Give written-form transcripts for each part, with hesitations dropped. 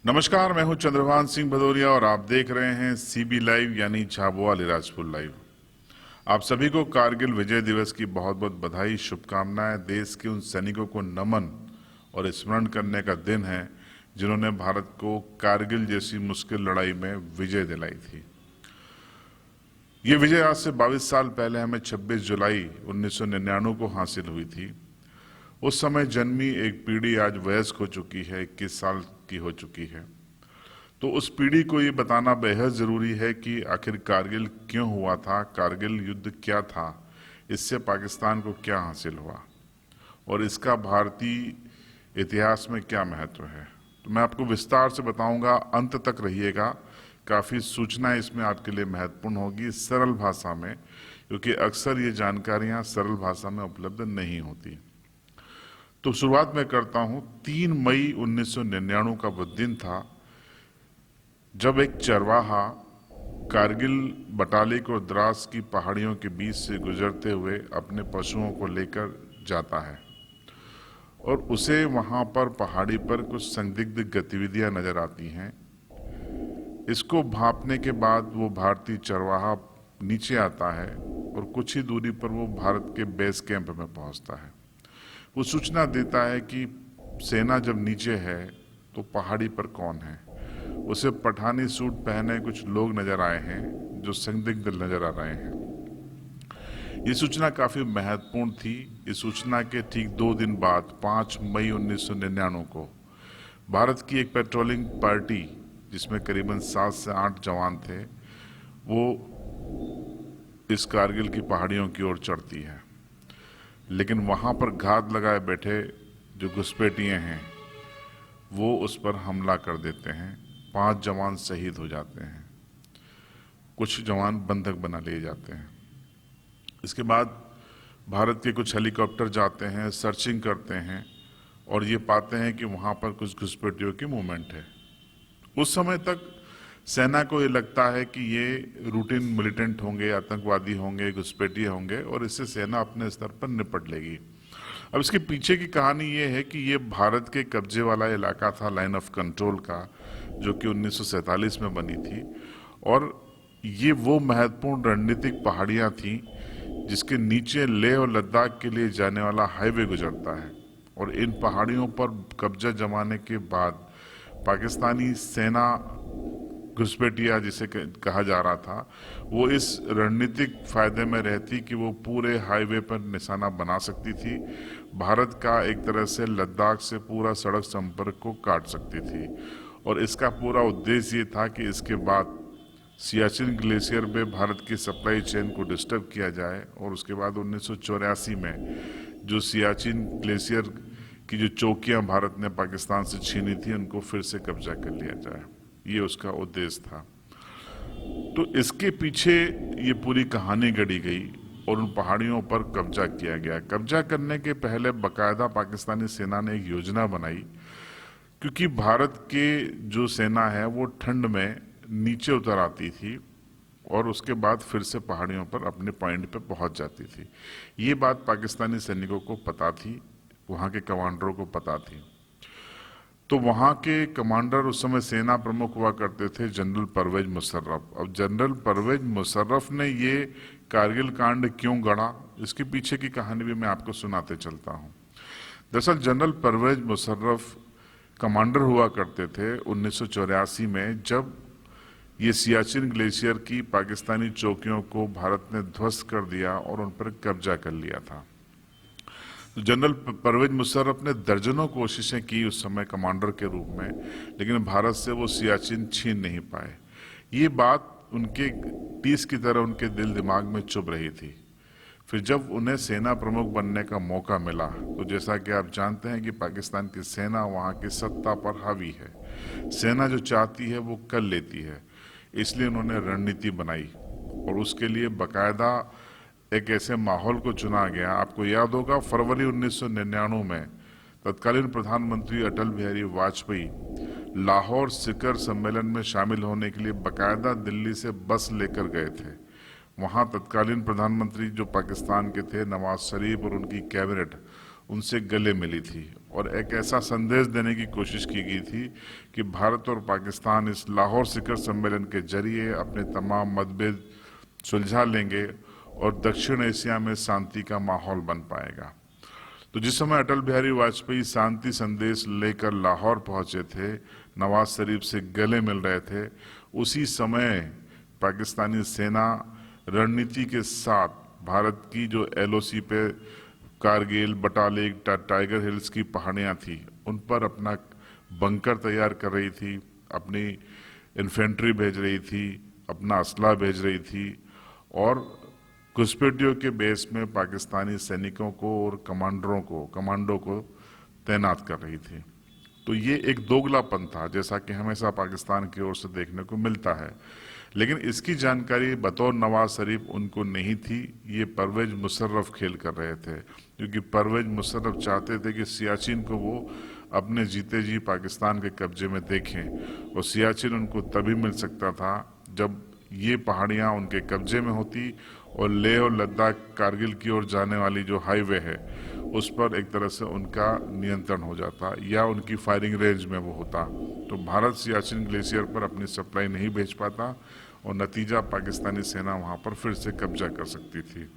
नमस्कार, मैं हूं चंद्रभान सिंह भदौरिया और आप देख रहे हैं सीबी लाइव यानी झाबुआ अलीराजपुर लाइव। आप सभी को कारगिल विजय दिवस की बहुत बहुत बधाई, शुभकामनाएं। देश के उन सैनिकों को नमन और स्मरण करने का दिन है जिन्होंने भारत को कारगिल जैसी मुश्किल लड़ाई में विजय दिलाई थी। ये विजय आज से 22 साल पहले हमें 26 जुलाई 1999 को हासिल हुई थी। उस समय जन्मी एक पीढ़ी आज वयस्क हो चुकी है, 21 साल की हो चुकी है। तो उस पीढ़ी को ये बताना बेहद जरूरी है कि आखिर कारगिल क्यों हुआ था, कारगिल युद्ध क्या था, इससे पाकिस्तान को क्या हासिल हुआ और इसका भारतीय इतिहास में क्या महत्व है। तो मैं आपको विस्तार से बताऊंगा, अंत तक रहिएगा। काफ़ी सूचना इसमें आपके लिए महत्वपूर्ण होगी, सरल भाषा में, क्योंकि अक्सर ये जानकारियां सरल भाषा में उपलब्ध नहीं होती। तो शुरुआत मैं करता हूं। 3 मई 1999 का वो दिन था जब एक चरवाहा कारगिल बटालिक और द्रास की पहाड़ियों के बीच से गुजरते हुए अपने पशुओं को लेकर जाता है और उसे वहां पर पहाड़ी पर कुछ संदिग्ध गतिविधियां नजर आती हैं। इसको भांपने के बाद वो भारतीय चरवाहा नीचे आता है और कुछ ही दूरी पर वो भारत के बेस कैंप में पहुंचता है। वो सूचना देता है कि सेना जब नीचे है तो पहाड़ी पर कौन है। उसे पठानी सूट पहने कुछ लोग नजर आए हैं जो संदिग्ध नजर आ रहे हैं। ये सूचना काफी महत्वपूर्ण थी। इस सूचना के ठीक 2 दिन बाद 5 मई 1999 को भारत की एक पेट्रोलिंग पार्टी, जिसमें करीबन 7 से 8 जवान थे, वो इस कारगिल की पहाड़ियों की ओर चढ़ती है। लेकिन वहां पर घात लगाए बैठे जो घुसपैठिए हैं वो उस पर हमला कर देते हैं। 5 जवान शहीद हो जाते हैं, कुछ जवान बंधक बना लिए जाते हैं। इसके बाद भारत के कुछ हेलीकॉप्टर जाते हैं, सर्चिंग करते हैं और ये पाते हैं कि वहां पर कुछ घुसपैठियों की मूवमेंट है। उस समय तक सेना को ये लगता है कि ये रूटीन मिलिटेंट होंगे, आतंकवादी होंगे, घुसपैठिए होंगे और इससे सेना अपने स्तर पर निपट लेगी। अब इसके पीछे की कहानी ये है कि ये भारत के कब्जे वाला इलाका था, लाइन ऑफ कंट्रोल का, जो कि 1947 में बनी थी और ये वो महत्वपूर्ण रणनीतिक पहाड़ियां थी जिसके नीचे लेह और लद्दाख के लिए जाने वाला हाईवे गुजरता है। और इन पहाड़ियों पर कब्जा जमाने के बाद पाकिस्तानी सेना, घुसपैठिया जिसे कहा जा रहा था, वो इस रणनीतिक फायदे में रहती कि वो पूरे हाईवे पर निशाना बना सकती थी, भारत का एक तरह से लद्दाख से पूरा सड़क संपर्क को काट सकती थी। और इसका पूरा उद्देश्य ये था कि इसके बाद सियाचिन ग्लेशियर में भारत की सप्लाई चेन को डिस्टर्ब किया जाए और उसके बाद 1984 में जो सियाचिन ग्लेशियर की जो चौकियां भारत ने पाकिस्तान से छीनी थी उनको फिर से कब्जा कर लिया जाए, ये उसका उद्देश्य था। तो इसके पीछे ये पूरी कहानी गढ़ी गई और उन पहाड़ियों पर कब्जा किया गया। कब्जा करने के पहले बकायदा पाकिस्तानी सेना ने एक योजना बनाई, क्योंकि भारत के जो सेना है वो ठंड में नीचे उतर आती थी और उसके बाद फिर से पहाड़ियों पर अपने पॉइंट पे पहुंच जाती थी। ये बात पाकिस्तानी सैनिकों को पता थी, वहां के कमांडरों को पता थी। तो वहां के कमांडर उस समय सेना प्रमुख हुआ करते थे जनरल परवेज मुशर्रफ। अब जनरल परवेज मुशर्रफ ने ये कारगिल कांड क्यों गढ़ा, इसके पीछे की कहानी भी मैं आपको सुनाते चलता हूं। दरअसल जनरल परवेज मुशर्रफ कमांडर हुआ करते थे 1984 में, जब ये सियाचिन ग्लेशियर की पाकिस्तानी चौकियों को भारत ने ध्वस्त कर दिया और उन पर कब्जा कर लिया था। तो जनरल परवेज मुशर्रफ ने दर्जनों कोशिशें की उस समय कमांडर के रूप में, लेकिन भारत से वो सियाचिन छीन नहीं पाए। ये बात उनके टीस की तरह उनके दिल दिमाग में चुभ रही थी। फिर जब उन्हें सेना प्रमुख बनने का मौका मिला तो जैसा कि आप जानते हैं कि पाकिस्तान की सेना वहाँ की सत्ता पर हावी है, सेना जो चाहती है वो कर लेती है, इसलिए उन्होंने रणनीति बनाई और उसके लिए बकायदा एक ऐसे माहौल को चुना गया। आपको याद होगा फरवरी 1999 में तत्कालीन प्रधानमंत्री अटल बिहारी वाजपेयी लाहौर शिखर सम्मेलन में शामिल होने के लिए बकायदा दिल्ली से बस लेकर गए थे। वहां तत्कालीन प्रधानमंत्री जो पाकिस्तान के थे, नवाज शरीफ और उनकी कैबिनेट, उनसे गले मिली थी और एक ऐसा संदेश देने की कोशिश की गई थी कि भारत और पाकिस्तान इस लाहौर शिखर सम्मेलन के जरिए अपने तमाम मतभेद सुलझा लेंगे और दक्षिण एशिया में शांति का माहौल बन पाएगा। तो जिस समय अटल बिहारी वाजपेयी शांति संदेश लेकर लाहौर पहुंचे थे, नवाज शरीफ से गले मिल रहे थे, उसी समय पाकिस्तानी सेना रणनीति के साथ भारत की जो एलओसी पे कारगिल, बटालिक, टाइगर हिल्स की पहाड़ियाँ थी, उन पर अपना बंकर तैयार कर रही थी, अपनी इन्फेंट्री भेज रही थी, अपना असला भेज रही थी और घुसपैठियों के बेस में पाकिस्तानी सैनिकों को और कमांडो को तैनात कर रही थी। तो ये एक दोगलापन था, जैसा कि हमेशा पाकिस्तान की ओर से देखने को मिलता है। लेकिन इसकी जानकारी बतौर नवाज शरीफ उनको नहीं थी। ये परवेज मुशर्रफ खेल कर रहे थे, क्योंकि परवेज मुशर्रफ चाहते थे कि सियाचिन को वो अपने जीते जी पाकिस्तान के कब्जे में देखें, और सियाचिन उनको तभी मिल सकता था जब ये पहाड़ियाँ उनके कब्जे में होती और लेह और लद्दाख कारगिल की ओर जाने वाली जो हाईवे है उस पर एक तरह से उनका नियंत्रण हो जाता या उनकी फायरिंग रेंज में वो होता। तो भारत सियाचिन ग्लेशियर पर अपनी सप्लाई नहीं भेज पाता और नतीजा पाकिस्तानी सेना वहां पर फिर से कब्जा कर सकती थी।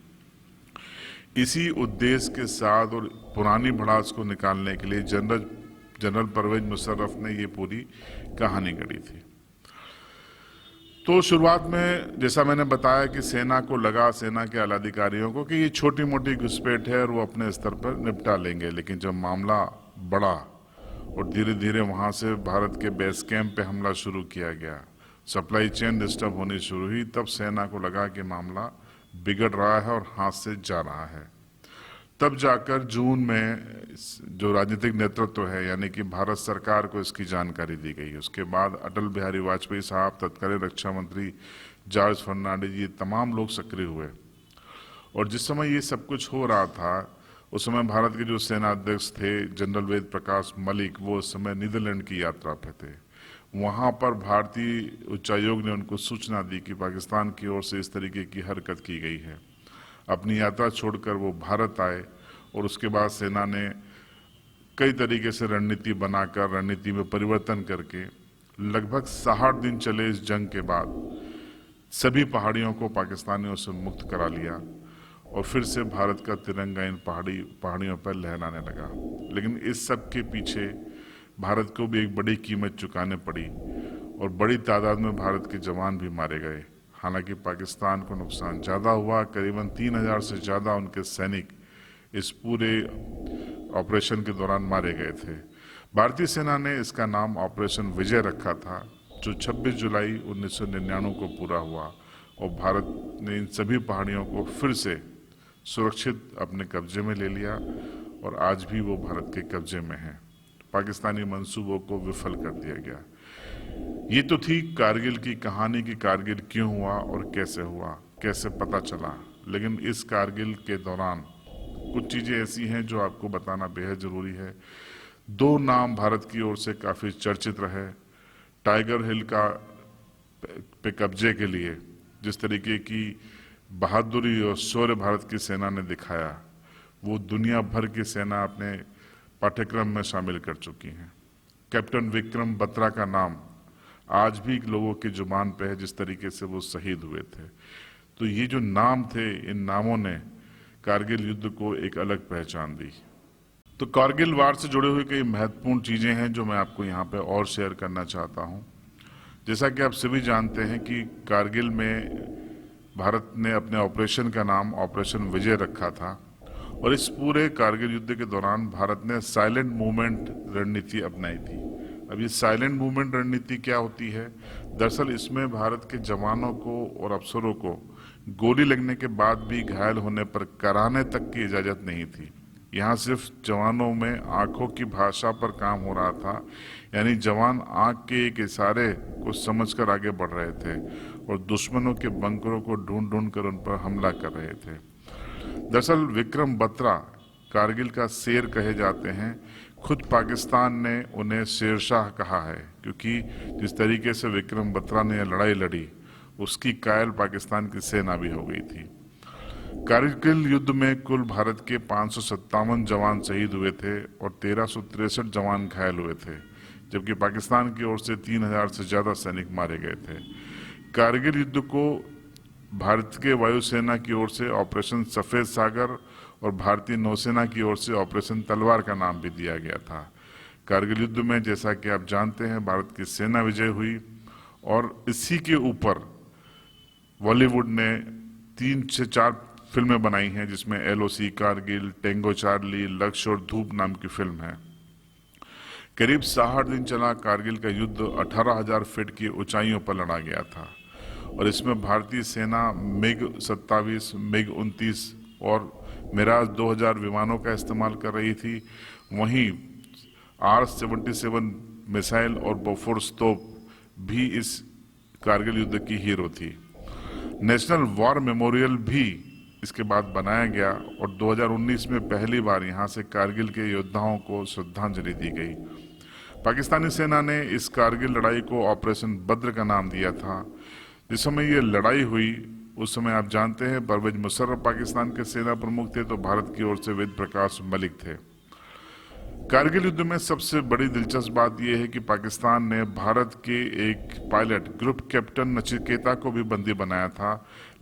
इसी उद्देश्य के साथ और पुरानी भड़ास को निकालने के लिए जनरल परवेज मुशर्रफ ने ये पूरी कहानी गढ़ी थी। तो शुरुआत में जैसा मैंने बताया कि सेना को लगा, सेना के आला अधिकारियों को, कि ये छोटी मोटी घुसपैठ है और वो अपने स्तर पर निपटा लेंगे। लेकिन जब मामला बढ़ा और धीरे धीरे वहां से भारत के बेस कैंप पे हमला शुरू किया गया, सप्लाई चेन डिस्टर्ब होनी शुरू हुई, तब सेना को लगा कि मामला बिगड़ रहा है और हाथ से जा रहा है। तब जाकर जून में जो राजनीतिक नेतृत्व है, यानी कि भारत सरकार को इसकी जानकारी दी गई। उसके बाद अटल बिहारी वाजपेयी साहब, तत्कालीन रक्षा मंत्री जॉर्ज फर्नांडिस, ये तमाम लोग सक्रिय हुए। और जिस समय ये सब कुछ हो रहा था, उस समय भारत के जो सेना अध्यक्ष थे जनरल वेद प्रकाश मलिक, वो उस समय नीदरलैंड की यात्रा पे थे। वहां पर भारतीय उच्चायोग ने उनको सूचना दी कि पाकिस्तान की ओर से इस तरीके की हरकत की गई है। अपनी यात्रा छोड़कर वो भारत आए और उसके बाद सेना ने कई तरीके से रणनीति बनाकर, रणनीति में परिवर्तन करके लगभग 60 दिन चले इस जंग के बाद सभी पहाड़ियों को पाकिस्तानियों से मुक्त करा लिया और फिर से भारत का तिरंगा इन पहाड़ियों पर लहराने लगा। लेकिन इस सब के पीछे भारत को भी एक बड़ी कीमत चुकाने पड़ी और बड़ी तादाद में भारत के जवान भी मारे गए। हालांकि पाकिस्तान को नुकसान ज़्यादा हुआ, करीबन 3000 से ज़्यादा उनके सैनिक इस पूरे ऑपरेशन के दौरान मारे गए थे। भारतीय सेना ने इसका नाम ऑपरेशन विजय रखा था, जो 26 जुलाई 1999 को पूरा हुआ और भारत ने इन सभी पहाड़ियों को फिर से सुरक्षित अपने कब्जे में ले लिया और आज भी वो भारत के कब्जे में है। पाकिस्तानी मंसूबों को विफल कर दिया गया। ये तो थी कारगिल की कहानी कि कारगिल क्यों हुआ और कैसे हुआ, कैसे पता चला। लेकिन इस कारगिल के दौरान कुछ चीजें ऐसी हैं जो आपको बताना बेहद जरूरी है। 2 नाम भारत की ओर से काफी चर्चित रहे। टाइगर हिल का पे कब्जे के लिए जिस तरीके की बहादुरी और शौर्य भारत की सेना ने दिखाया, वो दुनिया भर की सेना अपने पाठ्यक्रम में शामिल कर चुकी है। कैप्टन विक्रम बत्रा का नाम आज भी लोगों की जुबान पे है, जिस तरीके से वो शहीद हुए थे। तो ये जो नाम थे, इन नामों ने कारगिल युद्ध को एक अलग पहचान दी। तो कारगिल वार से जुड़े हुए कई महत्वपूर्ण चीजें हैं जो मैं आपको यहाँ पे और शेयर करना चाहता हूँ। जैसा कि आप सभी जानते हैं कि कारगिल में भारत ने अपने ऑपरेशन का नाम ऑपरेशन विजय रखा था और इस पूरे कारगिल युद्ध के दौरान भारत ने साइलेंट मूवमेंट रणनीति अपनाई थी। अब ये साइलेंट मूवमेंट रणनीति क्या होती है? दरअसल इसमें भारत के जवानों को और अफसरों को गोली लगने के बाद भी घायल होने पर कराने तक की इजाजत नहीं थी। यहाँ सिर्फ जवानों में आंखों की भाषा पर काम हो रहा था, यानी जवान आंख के एक इशारे को समझकर आगे बढ़ रहे थे और दुश्मनों के बंकरों को ढूंढ ढूंढ कर उन पर हमला कर रहे थे। दरअसल विक्रम बत्रा कारगिल का शेर कहे जाते हैं। खुद पाकिस्तान ने उन्हें शेरशाह कहा है, क्योंकि जिस तरीके से विक्रम बत्रा ने लड़ाई लड़ी उसकी कायल पाकिस्तान की सेना भी हो गई थी। कारगिल युद्ध में कुल भारत के 557 जवान शहीद हुए थे और 1363 जवान घायल हुए थे, जबकि पाकिस्तान की ओर से 3000 से ज्यादा सैनिक मारे गए थे। कारगिल युद्ध को भारत के वायुसेना की ओर से ऑपरेशन सफेद सागर और भारतीय नौसेना की ओर से ऑपरेशन तलवार का नाम भी दिया गया था। कारगिल युद्ध में, जैसा कि आप जानते हैं, भारत की सेना विजय हुई और इसी के ऊपर बॉलीवुड ने 3 से 4 फिल्में बनाई हैं, जिसमें LOC कारगिल, टेंगो चार्ली, लक्ष्य और धूप नाम की फिल्म है। करीब 60 दिन चला कारगिल का युद्ध 18,000 फीट की ऊंचाइयों पर लड़ा गया था और इसमें भारतीय सेना MiG-27, MiG-29 और मिराज 2000 विमानों का इस्तेमाल कर रही थी। वहीं R-77 मिसाइल और बोफोर्स तोप भी इस कारगिल युद्ध की हीरो थी। नेशनल वॉर मेमोरियल भी इसके बाद बनाया गया और 2019 में पहली बार यहां से कारगिल के योद्धाओं को श्रद्धांजलि दी गई। पाकिस्तानी सेना ने इस कारगिल लड़ाई को ऑपरेशन बद्र का नाम दिया था। जिस समय ये लड़ाई हुई उस समय आप जानते हैं परवेज मुशर्रफ पाकिस्तान के सेना प्रमुख थे, तो भारत की ओर से वेद प्रकाश मलिक थे। कारगिल युद्ध में सबसे बड़ी दिलचस्प बात यह है कि पाकिस्तान ने भारत के एक पायलट ग्रुप कैप्टन नचिकेता को भी बंदी बनाया था,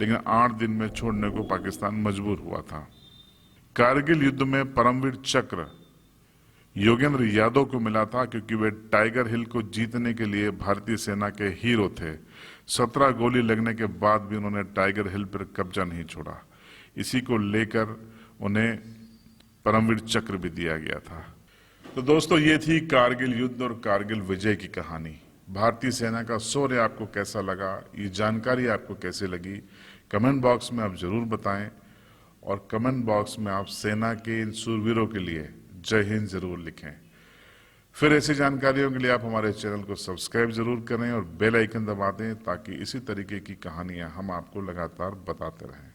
लेकिन 8 दिन में छोड़ने को पाकिस्तान मजबूर हुआ था। कारगिल युद्ध में परमवीर चक्र योगेंद्र यादव को मिला था, क्योंकि वे टाइगर हिल को जीतने के लिए भारतीय सेना के हीरो थे। 17 गोली लगने के बाद भी उन्होंने टाइगर हिल पर कब्जा नहीं छोड़ा। इसी को लेकर उन्हें परमवीर चक्र भी दिया गया था। तो दोस्तों, ये थी कारगिल युद्ध और कारगिल विजय की कहानी। भारतीय सेना का शौर्य आपको कैसा लगा, ये जानकारी आपको कैसे लगी, कमेंट बॉक्स में आप जरूर बताएं और कमेंट बॉक्स में आप सेना के इन शूरवीरों के लिए जय हिंद जरूर लिखें। फिर ऐसी जानकारियों के लिए आप हमारे चैनल को सब्सक्राइब जरूर करें और बेल आइकन दबा दें, ताकि इसी तरीके की कहानियां हम आपको लगातार बताते रहें।